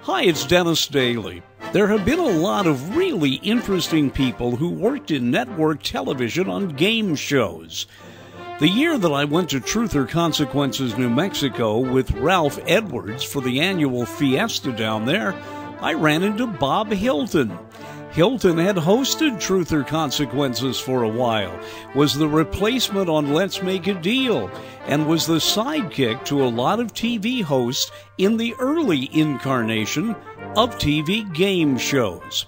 Hi, it's Dennis Daly. There have been a lot of really interesting people who worked in network television on game shows. The year that I went to Truth or Consequences, New Mexico with Ralph Edwards for the annual fiesta down there, I ran into Bob Hilton. Hilton had hosted Truth or Consequences for a while, was the replacement on Let's Make a Deal, and was the sidekick to a lot of TV hosts in the early incarnation of TV game shows.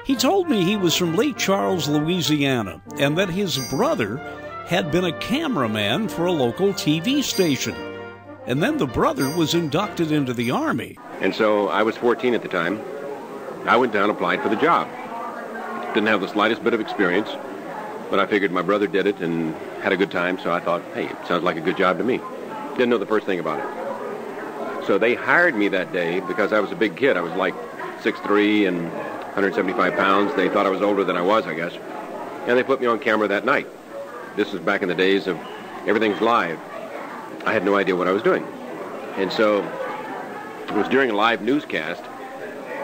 He told me he was from Lake Charles, Louisiana, and that his brother had been a cameraman for a local TV station. And then the brother was inducted into the Army. And so I was 14 at the time. I went down and applied for the job. Didn't have the slightest bit of experience, but I figured my brother did it and had a good time, so I thought, hey, it sounds like a good job to me. Didn't know the first thing about it. So they hired me that day because I was a big kid. I was like 6'3" and 175 pounds. They thought I was older than I was, I guess. And they put me on camera that night. This was back in the days of everything's live. I had no idea what I was doing. And so it was during a live newscast,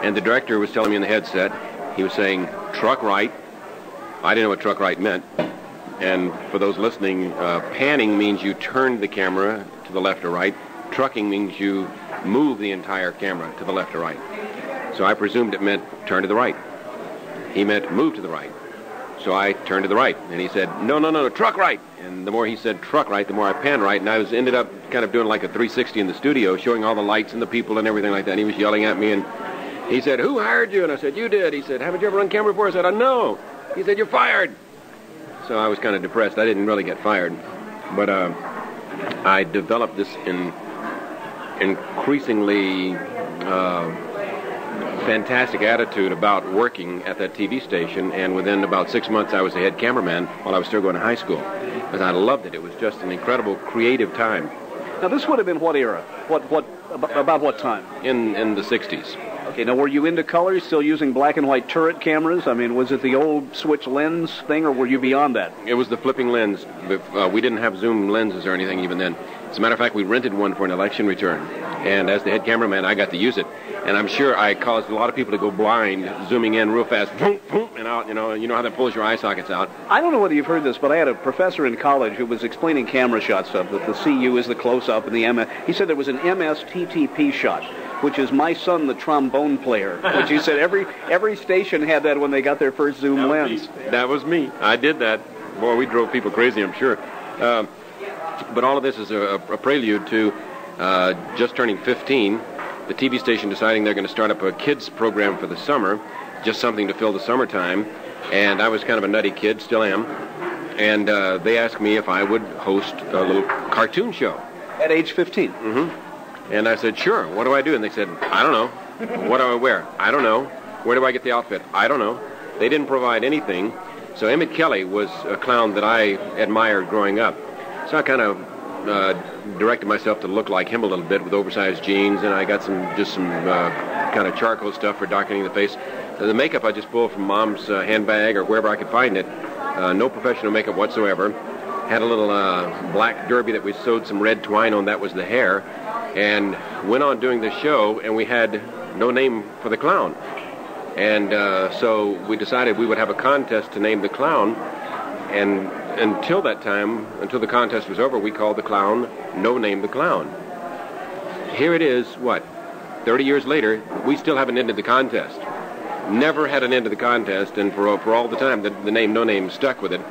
and the director was telling me in the headset, he was saying, truck right. I didn't know what truck right meant. And for those listening, panning means you turn the camera to the left or right. Trucking means you move the entire camera to the left or right. So I presumed it meant turn to the right. He meant move to the right. So I turned to the right. And he said, no, truck right. And the more he said truck right, the more I panned right. And I ended up kind of doing like a 360 in the studio, showing all the lights and the people and everything like that. And he was yelling at me, and he said, who hired you? And I said, you did. He said, haven't you ever run camera before? I said, no. He said, you're fired. So I was kind of depressed. I didn't really get fired. But I developed this increasingly fantastic attitude about working at that TV station. And within about 6 months, I was the head cameraman while I was still going to high school. And I loved it. It was just an incredible creative time. Now, this would have been what era? About what time? In the 60s. Okay, now were you into color, still using black and white turret cameras? I mean, was it the old switch lens thing, or were you beyond that? It was the flipping lens. We didn't have zoom lenses or anything even then. As a matter of fact, we rented one for an election return. And as the head cameraman, I got to use it. And I'm sure I caused a lot of people to go blind, zooming in real fast, boom, boom, and out. You know how that pulls your eye sockets out. I don't know whether you've heard this, but I had a professor in college who was explaining camera shots of that the CU is the close-up and the MS. He said there was an MSTTP shot, which is my son, the trombone player, which he said every station had that when they got their first zoom lens. That was me. I did that. Boy, we drove people crazy, I'm sure. But all of this is a prelude to just turning 15, the TV station deciding they're going to start up a kids program for the summer, just something to fill the summertime. And I was kind of a nutty kid, still am. And they asked me if I would host a little cartoon show. At age 15? Mm-hmm. And I said, sure, what do I do? And they said, I don't know. What do I wear? I don't know. Where do I get the outfit? I don't know. They didn't provide anything. So Emmett Kelly was a clown that I admired growing up. So I kind of directed myself to look like him a little bit with oversized jeans, and I got some kind of charcoal stuff for darkening the face. The makeup I just pulled from Mom's handbag or wherever I could find it. No professional makeup whatsoever. Had a little black derby that we sewed some red twine on. That was the hair. And went on doing the show, and we had no name for the clown. And so we decided we would have a contest to name the clown. And until that time, until the contest was over, we called the clown No Name the Clown. Here it is, 30 years later, we still haven't ended the contest. Never had an end to the contest, and for all the time, the name No Name stuck with it.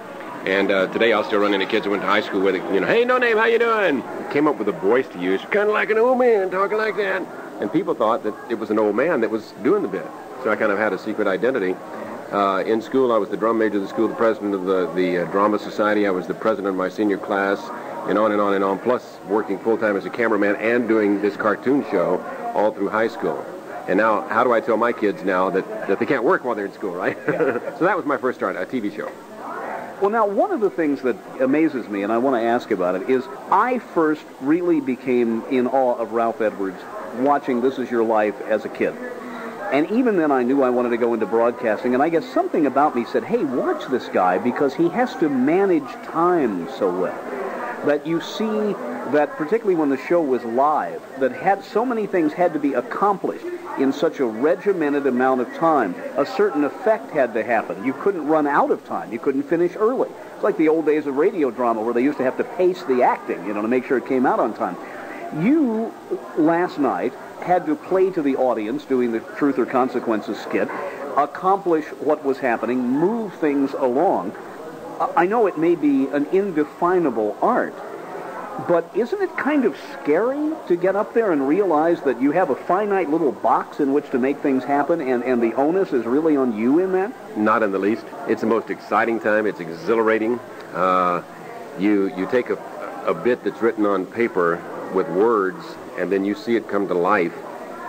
And today I'll still run into kids who went to high school with it, hey, No Name, how you doing? Came up with a voice to use, kind of like an old man talking like that. And people thought that it was an old man that was doing the bit. So I kind of had a secret identity. In school, I was the drum major of the school, the president of the drama society. I was the president of my senior class, and on and on and on, plus working full-time as a cameraman and doing this cartoon show all through high school. And now, how do I tell my kids now that they can't work while they're in school, right? Yeah. So that was my first start, a TV show. Well, now, one of the things that amazes me, and I want to ask about it, is I first really became in awe of Ralph Edwards watching This Is Your Life as a kid. And even then I knew I wanted to go into broadcasting, and I guess something about me said, hey, watch this guy, because he has to manage time so well. that you see that, particularly when the show was live, that had so many things had to be accomplished in such a regimented amount of time. A certain effect had to happen. You couldn't run out of time. You couldn't finish early. It's like the old days of radio drama where they used to have to pace the acting, to make sure it came out on time. You, last night, had to play to the audience doing the Truth or Consequences skit, accomplish what was happening, move things along. I know it may be an indefinable art, but isn't it kind of scary to get up there and realize that you have a finite little box in which to make things happen, and the onus is really on you in that? Not in the least. It's the most exciting time. It's exhilarating. You take a bit that's written on paper with words, and then you see it come to life,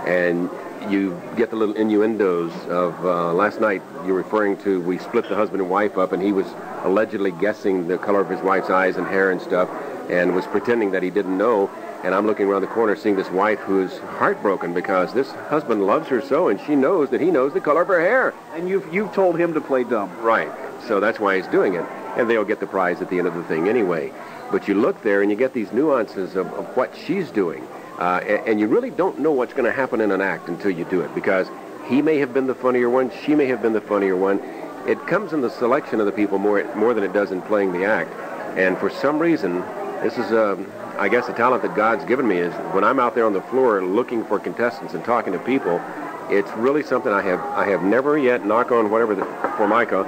and you get the little innuendos of last night you're referring to. We split the husband and wife up, and he was allegedly guessing the color of his wife's eyes and hair and stuff, and was pretending that he didn't know. And I'm looking around the corner seeing this wife who's heartbroken because this husband loves her so, and she knows that he knows the color of her hair. And you've told him to play dumb. Right. So that's why he's doing it. And they'll get the prize at the end of the thing anyway. But you look there and you get these nuances of what she's doing. And you really don't know what's going to happen in an act until you do it, because he may have been the funnier one, she may have been the funnier one. It comes in the selection of the people more than it does in playing the act. And for some reason, this is, I guess, a talent that God's given me, is when I'm out there on the floor looking for contestants and talking to people, it's really something I have never yet, knock on whatever, Formica,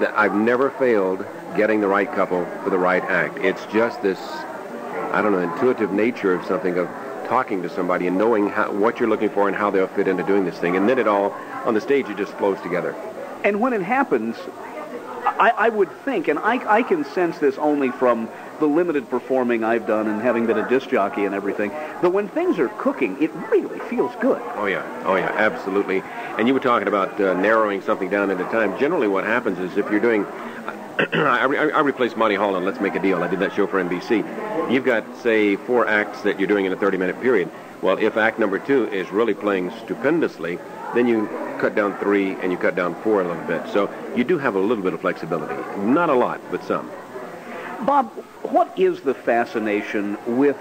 that I've never failed getting the right couple for the right act. It's just this, I don't know, intuitive nature of something, of talking to somebody and knowing what you're looking for and how they'll fit into doing this thing. And then it all, on the stage, it just flows together. And when it happens, I would think, and I can sense this only from the limited performing I've done and having been a disc jockey and everything, that when things are cooking, it really feels good. Oh yeah, absolutely. And you were talking about narrowing something down into time. Generally what happens is if you're doing, I replaced Monty Hall on Let's Make a Deal. I did that show for NBC. You've got, say, 4 acts that you're doing in a 30-minute period. Well, if act number 2 is really playing stupendously, then you cut down 3 and you cut down 4 a little bit. So you do have a little bit of flexibility. Not a lot, but some. Bob, what is the fascination with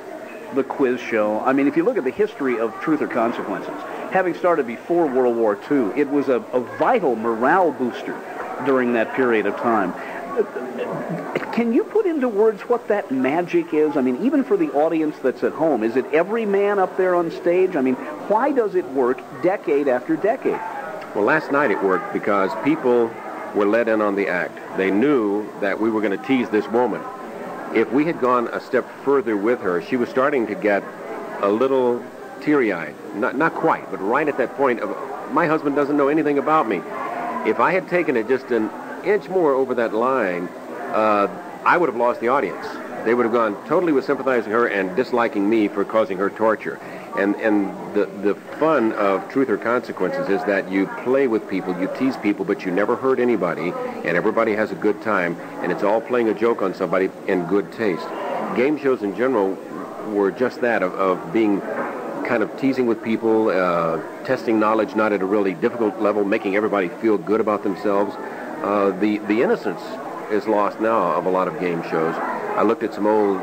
the quiz show? I mean, if you look at the history of Truth or Consequences, having started before World War II, it was a vital morale booster during that period of time. Can you put into words what that magic is? I mean, even for the audience that's at home, is it every man up there on stage? I mean, why does it work decade after decade? Well, last night it worked because people were let in on the act. They knew that we were going to tease this woman. If we had gone a step further with her, she was starting to get a little teary-eyed. Not quite, but right at that point of, my husband doesn't know anything about me. If I had taken it just an inch more over that line, I would have lost the audience. They would have gone totally with sympathizing her and disliking me for causing her torture. And the fun of Truth or Consequences is that you play with people, you tease people, but you never hurt anybody, and everybody has a good time, and it's all playing a joke on somebody in good taste. Game shows in general were just that, of being kind of teasing with people, testing knowledge not at a really difficult level, making everybody feel good about themselves. The innocence is lost now of a lot of game shows. I looked at some old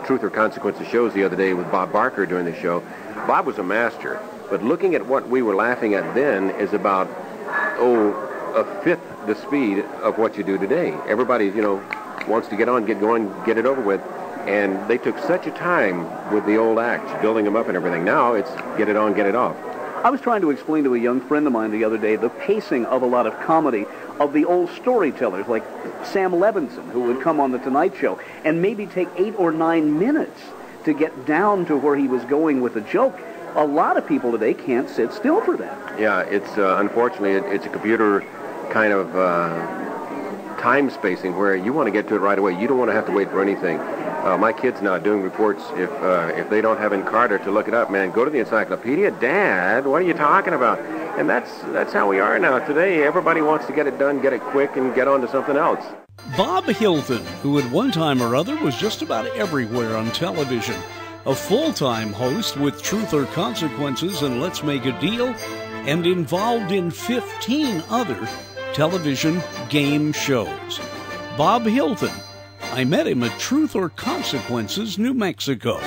Truth or Consequences shows the other day with Bob Barker during the show. Bob was a master, but looking at what we were laughing at then is about, a fifth the speed of what you do today. Everybody, wants to get on, get going, get it over with. And they took such a time with the old acts, building them up and everything. Now it's get it on, get it off. I was trying to explain to a young friend of mine the other day the pacing of a lot of comedy of the old storytellers, like Sam Levinson, who would come on The Tonight Show and maybe take 8 or 9 minutes to get down to where he was going with a joke. A lot of people today can't sit still for that. Yeah, it's unfortunately, it's a computer kind of time spacing where you want to get to it right away. You don't want to have to wait for anything. My kids now doing reports, if they don't have Encarta to look it up, man, go to the encyclopedia. Dad, what are you talking about? And that's how we are now. Today, everybody wants to get it done, get it quick, and get on to something else. Bob Hilton, who at one time or other was just about everywhere on television, a full-time host with Truth or Consequences and Let's Make a Deal, and involved in 15 other television game shows. Bob Hilton, I met him at Truth or Consequences, New Mexico.